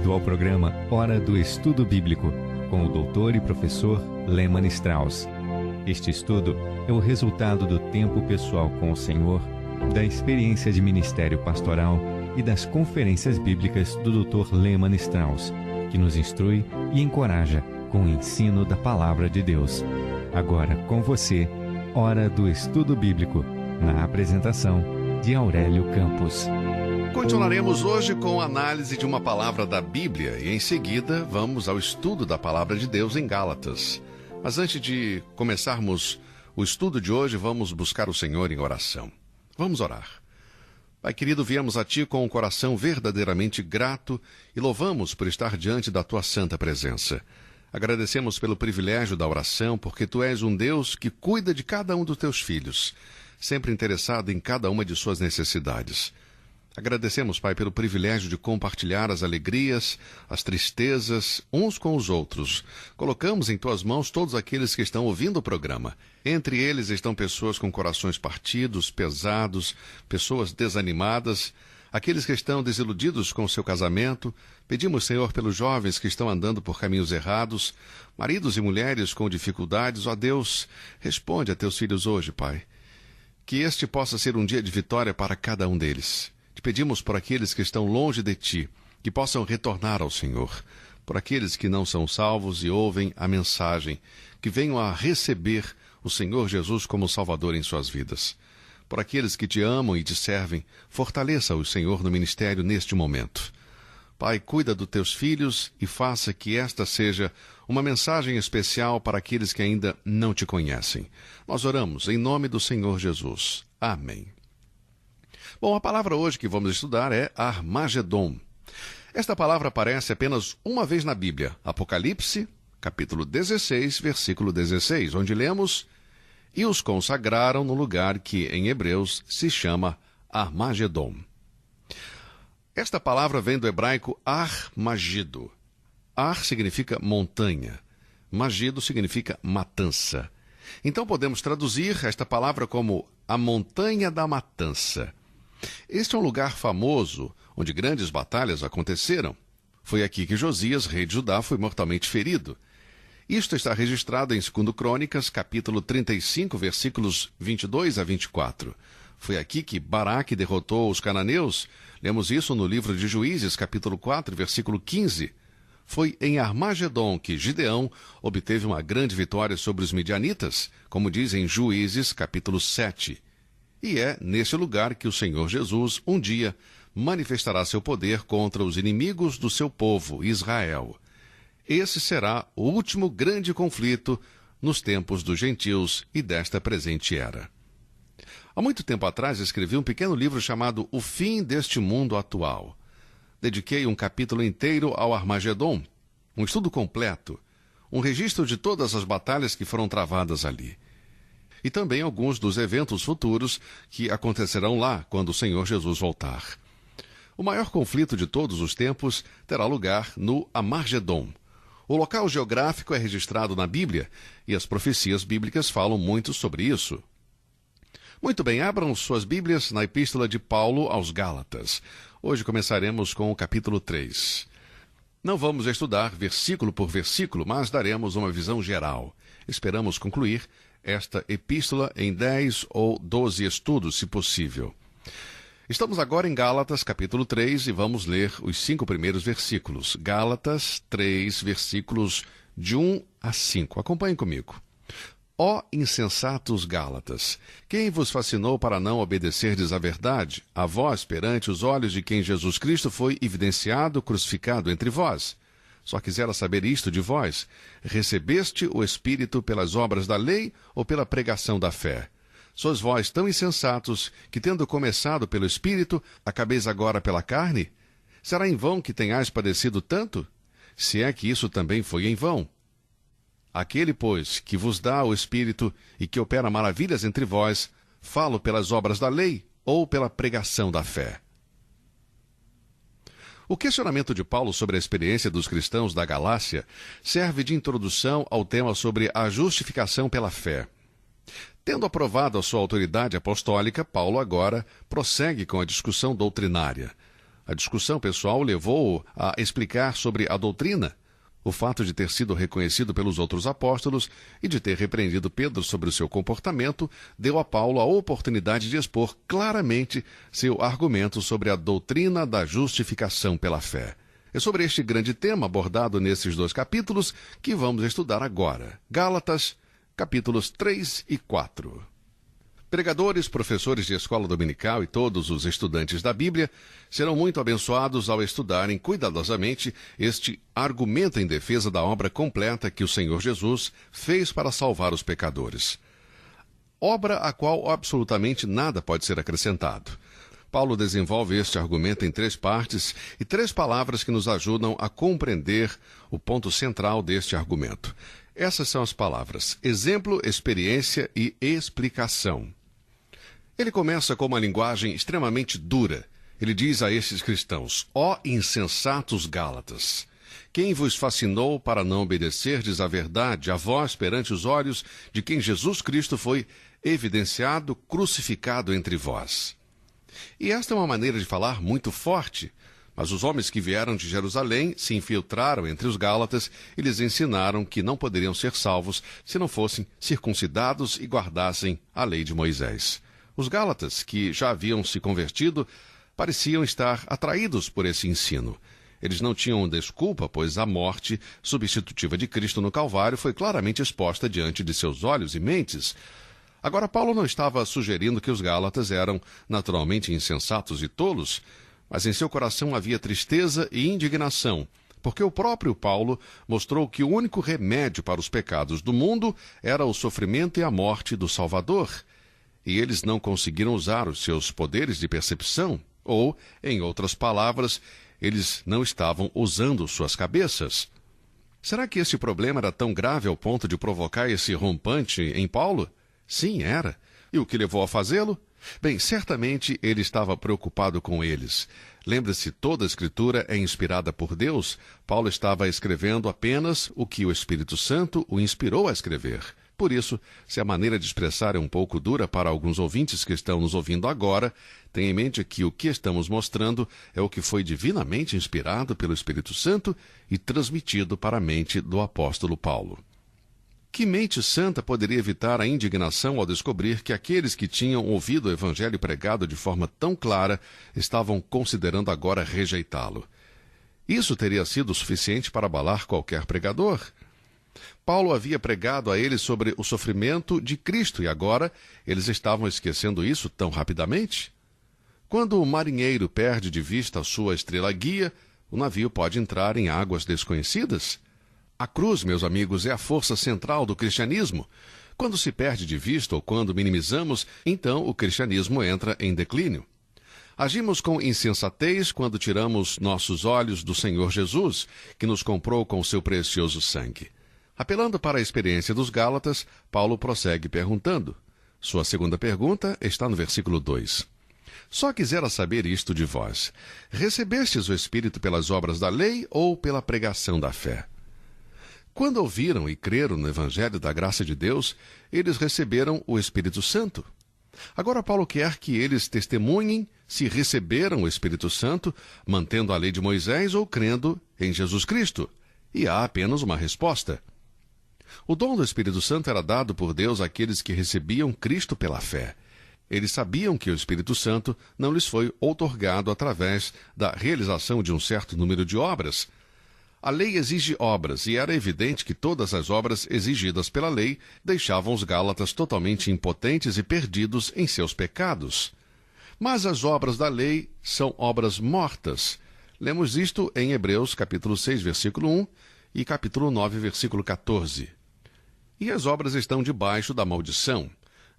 Bem-vindo ao programa Hora do Estudo Bíblico, com o doutor e professor Lehmann Strauss. Este estudo é o resultado do tempo pessoal com o Senhor, da experiência de ministério pastoral e das conferências bíblicas do Dr. Lehmann Strauss, que nos instrui e encoraja com o ensino da Palavra de Deus. Agora com você, Hora do Estudo Bíblico, na apresentação de Aurélio Campos. Continuaremos hoje com a análise de uma palavra da Bíblia e em seguida vamos ao estudo da Palavra de Deus em Gálatas. Mas antes de começarmos o estudo de hoje, vamos buscar o Senhor em oração. Vamos orar. Pai querido, viemos a Ti com um coração verdadeiramente grato e louvamos por estar diante da Tua santa presença. Agradecemos pelo privilégio da oração, porque Tu és um Deus que cuida de cada um dos Teus filhos, sempre interessado em cada uma de suas necessidades. Agradecemos, Pai, pelo privilégio de compartilhar as alegrias, as tristezas, uns com os outros. Colocamos em Tuas mãos todos aqueles que estão ouvindo o programa. Entre eles estão pessoas com corações partidos, pesados, pessoas desanimadas, aqueles que estão desiludidos com o seu casamento. Pedimos, Senhor, pelos jovens que estão andando por caminhos errados, maridos e mulheres com dificuldades. Ó Deus, responde a Teus filhos hoje, Pai. Que este possa ser um dia de vitória para cada um deles. Te pedimos por aqueles que estão longe de Ti, que possam retornar ao Senhor. Por aqueles que não são salvos e ouvem a mensagem, que venham a receber o Senhor Jesus como Salvador em suas vidas. Por aqueles que Te amam e Te servem, fortaleça o Senhor no ministério neste momento. Pai, cuida dos Teus filhos e faça que esta seja uma mensagem especial para aqueles que ainda não Te conhecem. Nós oramos em nome do Senhor Jesus. Amém. Bom, a palavra hoje que vamos estudar é Armagedon. Esta palavra aparece apenas uma vez na Bíblia, Apocalipse, capítulo 16, versículo 16, onde lemos: "E os consagraram no lugar que, em Hebreus, se chama Armagedon." Esta palavra vem do hebraico Ar-Magido. Ar significa montanha, Magido significa matança. Então podemos traduzir esta palavra como a montanha da matança. Este é um lugar famoso, onde grandes batalhas aconteceram. Foi aqui que Josias, rei de Judá, foi mortalmente ferido. Isto está registrado em 2 Crônicas, capítulo 35, versículos 22 a 24. Foi aqui que Baraque derrotou os cananeus. Lemos isso no livro de Juízes, capítulo 4, versículo 15. Foi em Armagedon que Gideão obteve uma grande vitória sobre os midianitas, como diz em Juízes, capítulo 7. E é nesse lugar que o Senhor Jesus, um dia, manifestará seu poder contra os inimigos do seu povo, Israel. Esse será o último grande conflito nos tempos dos gentios e desta presente era. Há muito tempo atrás escrevi um pequeno livro chamado O Fim deste Mundo Atual. Dediquei um capítulo inteiro ao Armagedon, um estudo completo, um registro de todas as batalhas que foram travadas ali. E também alguns dos eventos futuros que acontecerão lá quando o Senhor Jesus voltar. O maior conflito de todos os tempos terá lugar no Armagedon. O local geográfico é registrado na Bíblia e as profecias bíblicas falam muito sobre isso. Muito bem, abram suas Bíblias na Epístola de Paulo aos Gálatas. Hoje começaremos com o capítulo 3. Não vamos estudar versículo por versículo, mas daremos uma visão geral. Esperamos concluir esta epístola em 10 ou 12 estudos, se possível. Estamos agora em Gálatas, capítulo 3, e vamos ler os 5 primeiros versículos. Gálatas 3, versículos de 1 a 5. Acompanhem comigo. Ó insensatos Gálatas, quem vos fascinou para não obedecerdes à verdade, a vós perante os olhos de quem Jesus Cristo foi evidenciado, crucificado entre vós? Só quisera saber isto de vós: recebeste o Espírito pelas obras da lei ou pela pregação da fé? Sois vós tão insensatos que, tendo começado pelo Espírito, acabeis agora pela carne? Será em vão que tenhais padecido tanto? Se é que isso também foi em vão. Aquele, pois, que vos dá o Espírito e que opera maravilhas entre vós, falo pelas obras da lei ou pela pregação da fé? O questionamento de Paulo sobre a experiência dos cristãos da Galácia serve de introdução ao tema sobre a justificação pela fé. Tendo aprovado a sua autoridade apostólica, Paulo agora prossegue com a discussão doutrinária. A discussão pessoal levou-o a explicar sobre a doutrina. O fato de ter sido reconhecido pelos outros apóstolos e de ter repreendido Pedro sobre o seu comportamento deu a Paulo a oportunidade de expor claramente seu argumento sobre a doutrina da justificação pela fé. É sobre este grande tema abordado nesses 2 capítulos que vamos estudar agora. Gálatas, capítulos 3 e 4. Pregadores, professores de escola dominical e todos os estudantes da Bíblia serão muito abençoados ao estudarem cuidadosamente este argumento em defesa da obra completa que o Senhor Jesus fez para salvar os pecadores. Obra a qual absolutamente nada pode ser acrescentado. Paulo desenvolve este argumento em 3 partes e 3 palavras que nos ajudam a compreender o ponto central deste argumento. Essas são as palavras: exemplo, experiência e explicação. Ele começa com uma linguagem extremamente dura. Ele diz a estes cristãos: ó insensatos Gálatas, quem vos fascinou para não obedecerdes à verdade, a vós perante os olhos de quem Jesus Cristo foi evidenciado, crucificado entre vós? E esta é uma maneira de falar muito forte. Mas os homens que vieram de Jerusalém se infiltraram entre os Gálatas e lhes ensinaram que não poderiam ser salvos se não fossem circuncidados e guardassem a lei de Moisés. Os Gálatas, que já haviam se convertido, pareciam estar atraídos por esse ensino. Eles não tinham desculpa, pois a morte substitutiva de Cristo no Calvário foi claramente exposta diante de seus olhos e mentes. Agora, Paulo não estava sugerindo que os Gálatas eram naturalmente insensatos e tolos, mas em seu coração havia tristeza e indignação, porque o próprio Paulo mostrou que o único remédio para os pecados do mundo era o sofrimento e a morte do Salvador. E eles não conseguiram usar os seus poderes de percepção, ou, em outras palavras, eles não estavam usando suas cabeças. Será que esse problema era tão grave ao ponto de provocar esse rompante em Paulo? Sim, era. E o que levou a fazê-lo? Bem, certamente ele estava preocupado com eles. Lembre-se, toda a Escritura é inspirada por Deus. Paulo estava escrevendo apenas o que o Espírito Santo o inspirou a escrever. Por isso, se a maneira de expressar é um pouco dura para alguns ouvintes que estão nos ouvindo agora, tenha em mente que o que estamos mostrando é o que foi divinamente inspirado pelo Espírito Santo e transmitido para a mente do apóstolo Paulo. Que mente santa poderia evitar a indignação ao descobrir que aqueles que tinham ouvido o evangelho pregado de forma tão clara estavam considerando agora rejeitá-lo? Isso teria sido suficiente para abalar qualquer pregador. Paulo havia pregado a eles sobre o sofrimento de Cristo e agora eles estavam esquecendo isso tão rapidamente? Quando o marinheiro perde de vista a sua estrela guia, o navio pode entrar em águas desconhecidas? A cruz, meus amigos, é a força central do cristianismo. Quando se perde de vista ou quando minimizamos, então o cristianismo entra em declínio. Agimos com insensatez quando tiramos nossos olhos do Senhor Jesus, que nos comprou com seu precioso sangue. Apelando para a experiência dos Gálatas, Paulo prossegue perguntando. Sua segunda pergunta está no versículo 2. Só quisera saber isto de vós: recebestes o Espírito pelas obras da lei ou pela pregação da fé? Quando ouviram e creram no Evangelho da graça de Deus, eles receberam o Espírito Santo. Agora Paulo quer que eles testemunhem se receberam o Espírito Santo, mantendo a lei de Moisés ou crendo em Jesus Cristo. E há apenas uma resposta. O dom do Espírito Santo era dado por Deus àqueles que recebiam Cristo pela fé. Eles sabiam que o Espírito Santo não lhes foi outorgado através da realização de um certo número de obras. A lei exige obras, e era evidente que todas as obras exigidas pela lei deixavam os Gálatas totalmente impotentes e perdidos em seus pecados. Mas as obras da lei são obras mortas. Lemos isto em Hebreus capítulo 6, versículo 1 e capítulo 9, versículo 14. E as obras estão debaixo da maldição.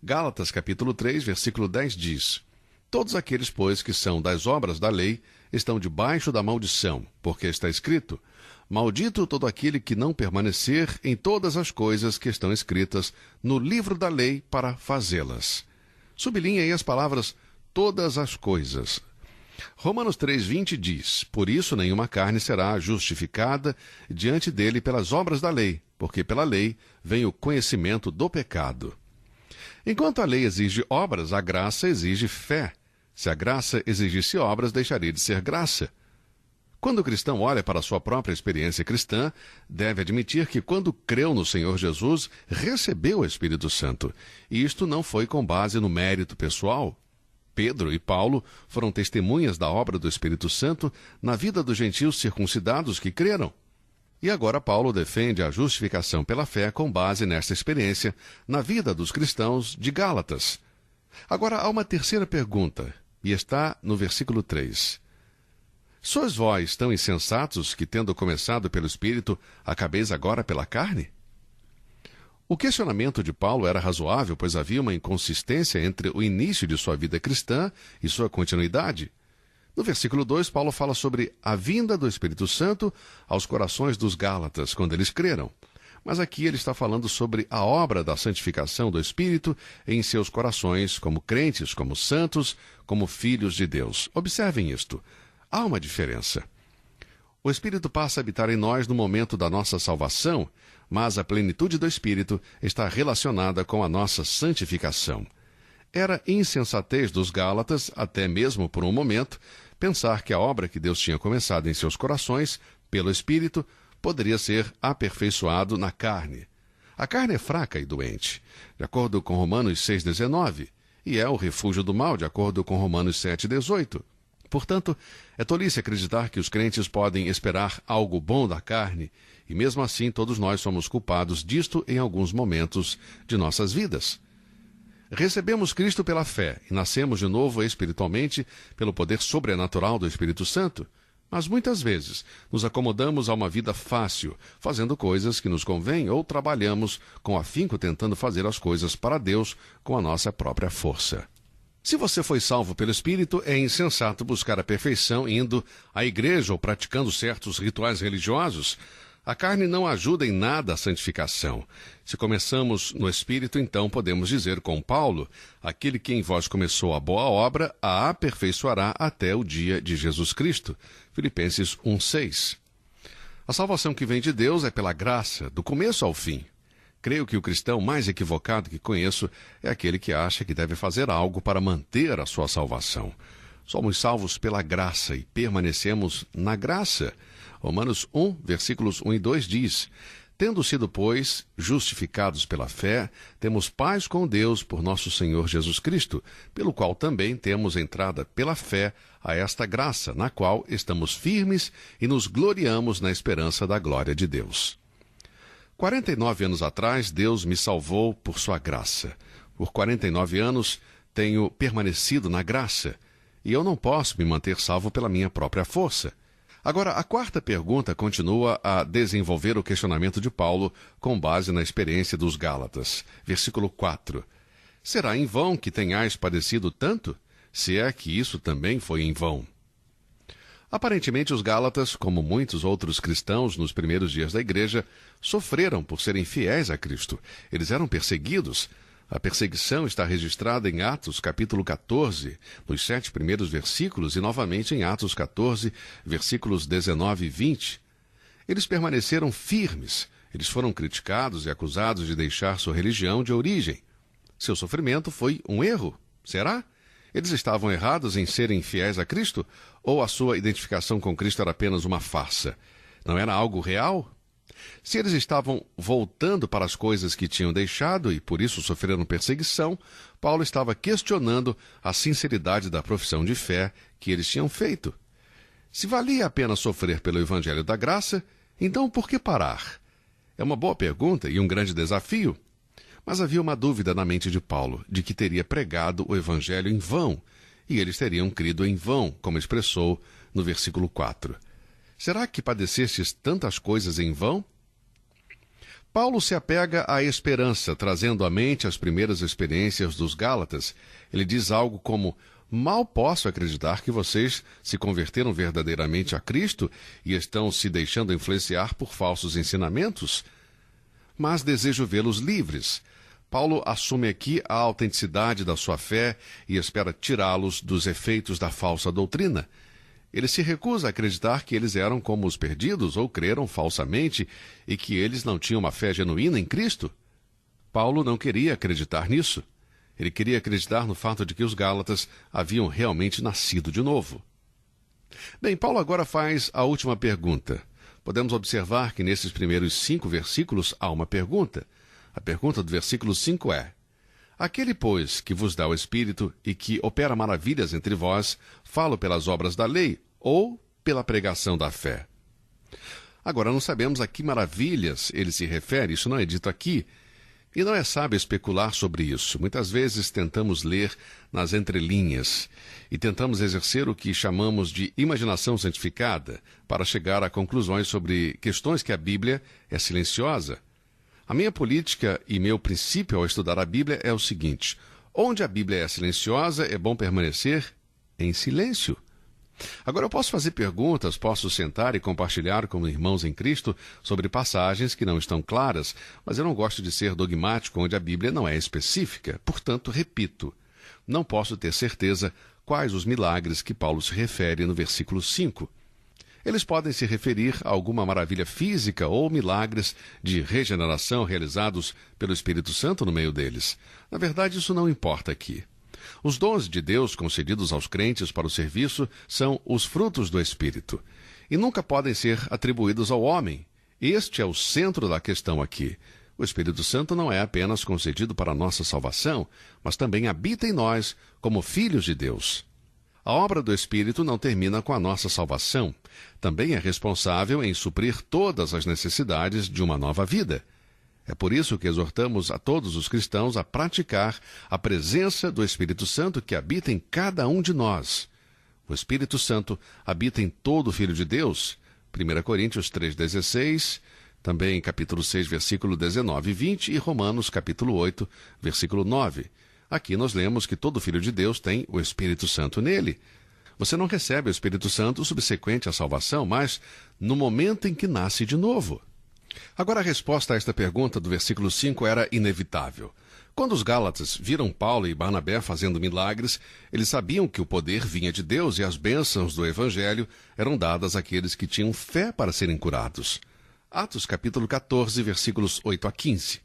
Gálatas capítulo 3, versículo 10 diz: todos aqueles, pois, que são das obras da lei, estão debaixo da maldição, porque está escrito: maldito todo aquele que não permanecer em todas as coisas que estão escritas no livro da lei para fazê-las. Sublinhe aí as palavras todas as coisas. Romanos 3,20 diz: por isso nenhuma carne será justificada diante dele pelas obras da lei, porque pela lei vem o conhecimento do pecado. Enquanto a lei exige obras, a graça exige fé. Se a graça exigisse obras, deixaria de ser graça. Quando o cristão olha para a sua própria experiência cristã, deve admitir que quando creu no Senhor Jesus, recebeu o Espírito Santo. E isto não foi com base no mérito pessoal. Pedro e Paulo foram testemunhas da obra do Espírito Santo na vida dos gentios circuncidados que creram. E agora Paulo defende a justificação pela fé com base nesta experiência na vida dos cristãos de Gálatas. Agora há uma terceira pergunta, e está no versículo 3. Sois vós tão insensatos que, tendo começado pelo Espírito, acabeis agora pela carne? O questionamento de Paulo era razoável, pois havia uma inconsistência entre o início de sua vida cristã e sua continuidade. No versículo 2, Paulo fala sobre a vinda do Espírito Santo aos corações dos Gálatas, quando eles creram. Mas aqui ele está falando sobre a obra da santificação do Espírito em seus corações, como crentes, como santos, como filhos de Deus. Observem isto. Há uma diferença. O Espírito passa a habitar em nós no momento da nossa salvação, mas a plenitude do Espírito está relacionada com a nossa santificação. Era insensatez dos Gálatas, até mesmo por um momento, pensar que a obra que Deus tinha começado em seus corações, pelo Espírito, poderia ser aperfeiçoado na carne. A carne é fraca e doente, de acordo com Romanos 6,19, e é o refúgio do mal, de acordo com Romanos 7,18. Portanto, é tolice acreditar que os crentes podem esperar algo bom da carne, e mesmo assim todos nós somos culpados disto em alguns momentos de nossas vidas. Recebemos Cristo pela fé e nascemos de novo espiritualmente pelo poder sobrenatural do Espírito Santo, mas muitas vezes nos acomodamos a uma vida fácil, fazendo coisas que nos convêm ou trabalhamos com afinco tentando fazer as coisas para Deus com a nossa própria força. Se você foi salvo pelo Espírito, é insensato buscar a perfeição indo à igreja ou praticando certos rituais religiosos. A carne não ajuda em nada a santificação. Se começamos no Espírito, então podemos dizer com Paulo, aquele que em vós começou a boa obra, a aperfeiçoará até o dia de Jesus Cristo. Filipenses 1,6. A salvação que vem de Deus é pela graça, do começo ao fim. Creio que o cristão mais equivocado que conheço é aquele que acha que deve fazer algo para manter a sua salvação. Somos salvos pela graça e permanecemos na graça. Romanos 1, versículos 1 e 2 diz: Tendo sido, pois, justificados pela fé, temos paz com Deus por nosso Senhor Jesus Cristo, pelo qual também temos entrada pela fé a esta graça, na qual estamos firmes e nos gloriamos na esperança da glória de Deus. 49 anos atrás, Deus me salvou por sua graça. Por 49 anos, tenho permanecido na graça, e eu não posso me manter salvo pela minha própria força. Agora, a quarta pergunta continua a desenvolver o questionamento de Paulo com base na experiência dos Gálatas. Versículo 4. Será em vão que tenhais padecido tanto? Se é que isso também foi em vão. Aparentemente, os Gálatas, como muitos outros cristãos nos primeiros dias da igreja, sofreram por serem fiéis a Cristo. Eles eram perseguidos. A perseguição está registrada em Atos, capítulo 14, nos 7 primeiros versículos, e novamente em Atos 14, versículos 19 e 20. Eles permaneceram firmes. Eles foram criticados e acusados de deixar sua religião de origem. Seu sofrimento foi um erro, será? Eles estavam errados em serem fiéis a Cristo? Ou a sua identificação com Cristo era apenas uma farsa? Não era algo real? Se eles estavam voltando para as coisas que tinham deixado e por isso sofreram perseguição, Paulo estava questionando a sinceridade da profissão de fé que eles tinham feito. Se valia a pena sofrer pelo Evangelho da Graça, então por que parar? É uma boa pergunta e um grande desafio. Mas havia uma dúvida na mente de Paulo, de que teria pregado o Evangelho em vão, e eles teriam crido em vão, como expressou no versículo 4. Será que padecestes tantas coisas em vão? Paulo se apega à esperança, trazendo à mente as primeiras experiências dos Gálatas. Ele diz algo como: mal posso acreditar que vocês se converteram verdadeiramente a Cristo e estão se deixando influenciar por falsos ensinamentos, mas desejo vê-los livres. Paulo assume aqui a autenticidade da sua fé e espera tirá-los dos efeitos da falsa doutrina. Ele se recusa a acreditar que eles eram como os perdidos ou creram falsamente e que eles não tinham uma fé genuína em Cristo. Paulo não queria acreditar nisso. Ele queria acreditar no fato de que os Gálatas haviam realmente nascido de novo. Bem, Paulo agora faz a última pergunta. Podemos observar que nesses primeiros 5 versículos há uma pergunta. A pergunta do versículo 5 é: aquele, pois, que vos dá o Espírito e que opera maravilhas entre vós, falo pelas obras da lei ou pela pregação da fé? Agora, não sabemos a que maravilhas ele se refere, isso não é dito aqui, e não é sábio especular sobre isso. Muitas vezes tentamos ler nas entrelinhas e tentamos exercer o que chamamos de imaginação santificada para chegar a conclusões sobre questões que a Bíblia é silenciosa. A minha política e meu princípio ao estudar a Bíblia é o seguinte: onde a Bíblia é silenciosa, é bom permanecer em silêncio. Agora, eu posso fazer perguntas, posso sentar e compartilhar com irmãos em Cristo sobre passagens que não estão claras, mas eu não gosto de ser dogmático onde a Bíblia não é específica. Portanto, repito, não posso ter certeza quais os milagres que Paulo se refere no versículo 5. Eles podem se referir a alguma maravilha física ou milagres de regeneração realizados pelo Espírito Santo no meio deles. Na verdade, isso não importa aqui. Os dons de Deus concedidos aos crentes para o serviço são os frutos do Espírito e nunca podem ser atribuídos ao homem. Este é o centro da questão aqui. O Espírito Santo não é apenas concedido para a nossa salvação, mas também habita em nós como filhos de Deus. A obra do Espírito não termina com a nossa salvação. Também é responsável em suprir todas as necessidades de uma nova vida. É por isso que exortamos a todos os cristãos a praticar a presença do Espírito Santo que habita em cada um de nós. O Espírito Santo habita em todo filho de Deus. 1 Coríntios 3,16, também capítulo 6, versículo 19 e 20 e Romanos capítulo 8, versículo 9. Aqui nós lemos que todo filho de Deus tem o Espírito Santo nele. Você não recebe o Espírito Santo subsequente à salvação, mas no momento em que nasce de novo. Agora, a resposta a esta pergunta do versículo 5 era inevitável. Quando os Gálatas viram Paulo e Barnabé fazendo milagres, eles sabiam que o poder vinha de Deus e as bênçãos do Evangelho eram dadas àqueles que tinham fé para serem curados. Atos capítulo 14, versículos 8 a 15.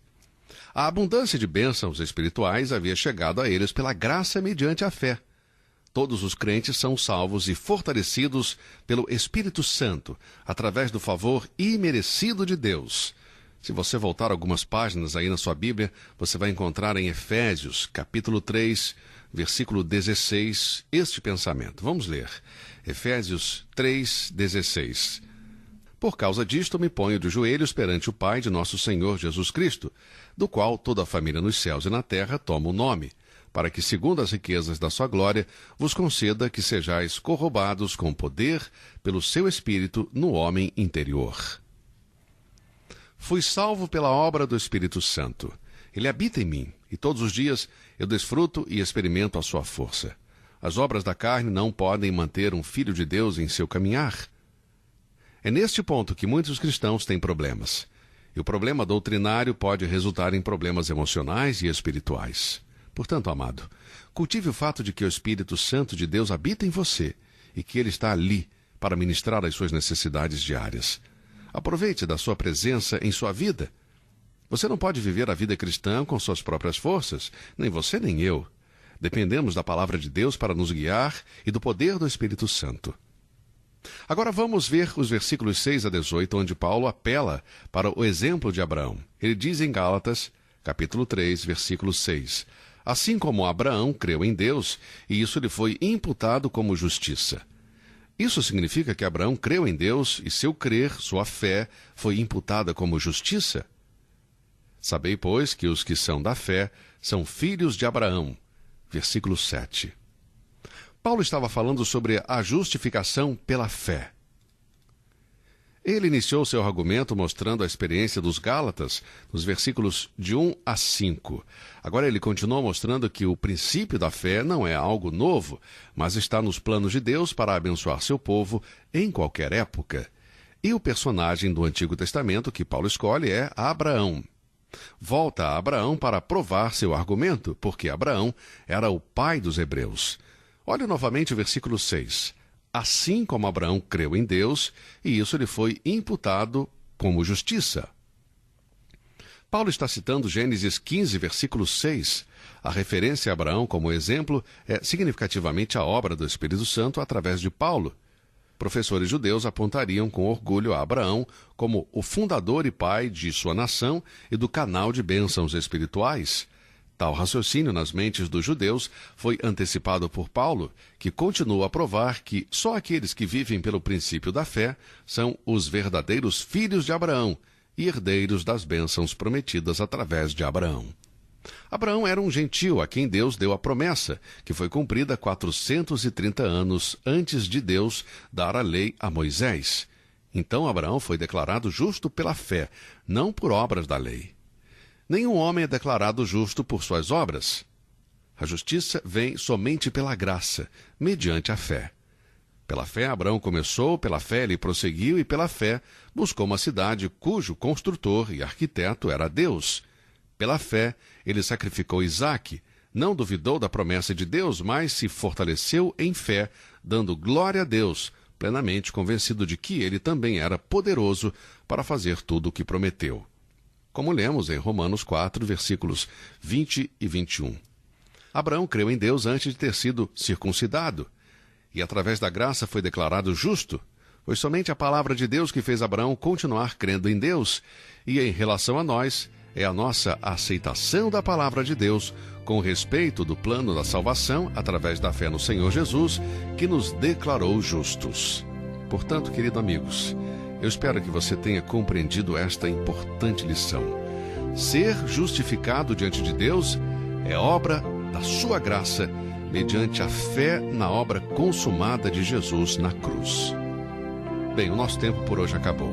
A abundância de bênçãos espirituais havia chegado a eles pela graça mediante a fé. Todos os crentes são salvos e fortalecidos pelo Espírito Santo, através do favor imerecido de Deus. Se você voltar algumas páginas aí na sua Bíblia, você vai encontrar em Efésios, capítulo 3, versículo 16, este pensamento. Vamos ler. Efésios 3, 16. Por causa disto me ponho de joelhos perante o Pai de nosso Senhor Jesus Cristo, do qual toda a família nos céus e na terra toma o nome, para que, segundo as riquezas da sua glória, vos conceda que sejais corrobados com poder pelo seu Espírito no homem interior. Fui salvo pela obra do Espírito Santo. Ele habita em mim, e todos os dias eu desfruto e experimento a sua força. As obras da carne não podem manter um filho de Deus em seu caminhar. É neste ponto que muitos cristãos têm problemas. E o problema doutrinário pode resultar em problemas emocionais e espirituais. Portanto, amado, cultive o fato de que o Espírito Santo de Deus habita em você e que ele está ali para ministrar as suas necessidades diárias. Aproveite da sua presença em sua vida. Você não pode viver a vida cristã com suas próprias forças, nem você nem eu. Dependemos da palavra de Deus para nos guiar e do poder do Espírito Santo. Agora vamos ver os versículos 6 a 18, onde Paulo apela para o exemplo de Abraão. Ele diz em Gálatas, capítulo 3, versículo 6... Assim como Abraão creu em Deus, e isso lhe foi imputado como justiça. Isso significa que Abraão creu em Deus, e seu crer, sua fé, foi imputada como justiça. Sabei, pois, que os que são da fé são filhos de Abraão. Versículo 7. Paulo estava falando sobre a justificação pela fé. Ele iniciou seu argumento mostrando a experiência dos Gálatas nos versículos de 1 a 5. Agora ele continua mostrando que o princípio da fé não é algo novo, mas está nos planos de Deus para abençoar seu povo em qualquer época. E o personagem do Antigo Testamento que Paulo escolhe é Abraão. Volta a Abraão para provar seu argumento, porque Abraão era o pai dos hebreus. Olhe novamente o versículo 6. Assim como Abraão creu em Deus, e isso lhe foi imputado como justiça. Paulo está citando Gênesis 15, versículo 6. A referência a Abraão como exemplo é significativamente a obra do Espírito Santo através de Paulo. Professores judeus apontariam com orgulho a Abraão como o fundador e pai de sua nação e do canal de bênçãos espirituais. Tal raciocínio nas mentes dos judeus foi antecipado por Paulo, que continua a provar que só aqueles que vivem pelo princípio da fé são os verdadeiros filhos de Abraão e herdeiros das bênçãos prometidas através de Abraão. Abraão era um gentio a quem Deus deu a promessa, que foi cumprida 430 anos antes de Deus dar a lei a Moisés. Então Abraão foi declarado justo pela fé, não por obras da lei. Nenhum homem é declarado justo por suas obras. A justiça vem somente pela graça, mediante a fé. Pela fé Abraão começou, pela fé ele prosseguiu e pela fé buscou uma cidade cujo construtor e arquiteto era Deus. Pela fé, ele sacrificou Isaque, não duvidou da promessa de Deus, mas se fortaleceu em fé, dando glória a Deus, plenamente convencido de que ele também era poderoso para fazer tudo o que prometeu. Como lemos em Romanos 4, versículos 20 e 21. Abraão creu em Deus antes de ter sido circuncidado, e através da graça foi declarado justo. Foi somente a palavra de Deus que fez Abraão continuar crendo em Deus, e em relação a nós, é a nossa aceitação da palavra de Deus, com respeito do plano da salvação, através da fé no Senhor Jesus, que nos declarou justos. Portanto, queridos amigos, eu espero que você tenha compreendido esta importante lição. Ser justificado diante de Deus é obra da sua graça, mediante a fé na obra consumada de Jesus na cruz. Bem, o nosso tempo por hoje acabou.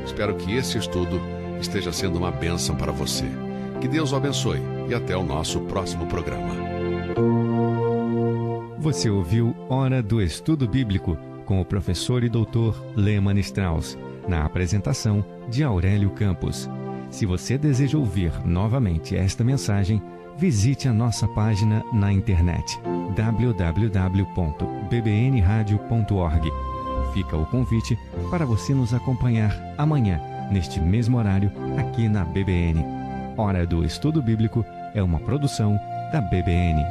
Espero que esse estudo esteja sendo uma bênção para você. Que Deus o abençoe e até o nosso próximo programa. Você ouviu Hora do Estudo Bíblico com o professor e doutor Lehmann Strauss, na apresentação de Aurélio Campos. Se você deseja ouvir novamente esta mensagem, visite a nossa página na internet www.bbnradio.org. Fica o convite para você nos acompanhar amanhã, neste mesmo horário, aqui na BBN. Hora do Estudo Bíblico é uma produção da BBN.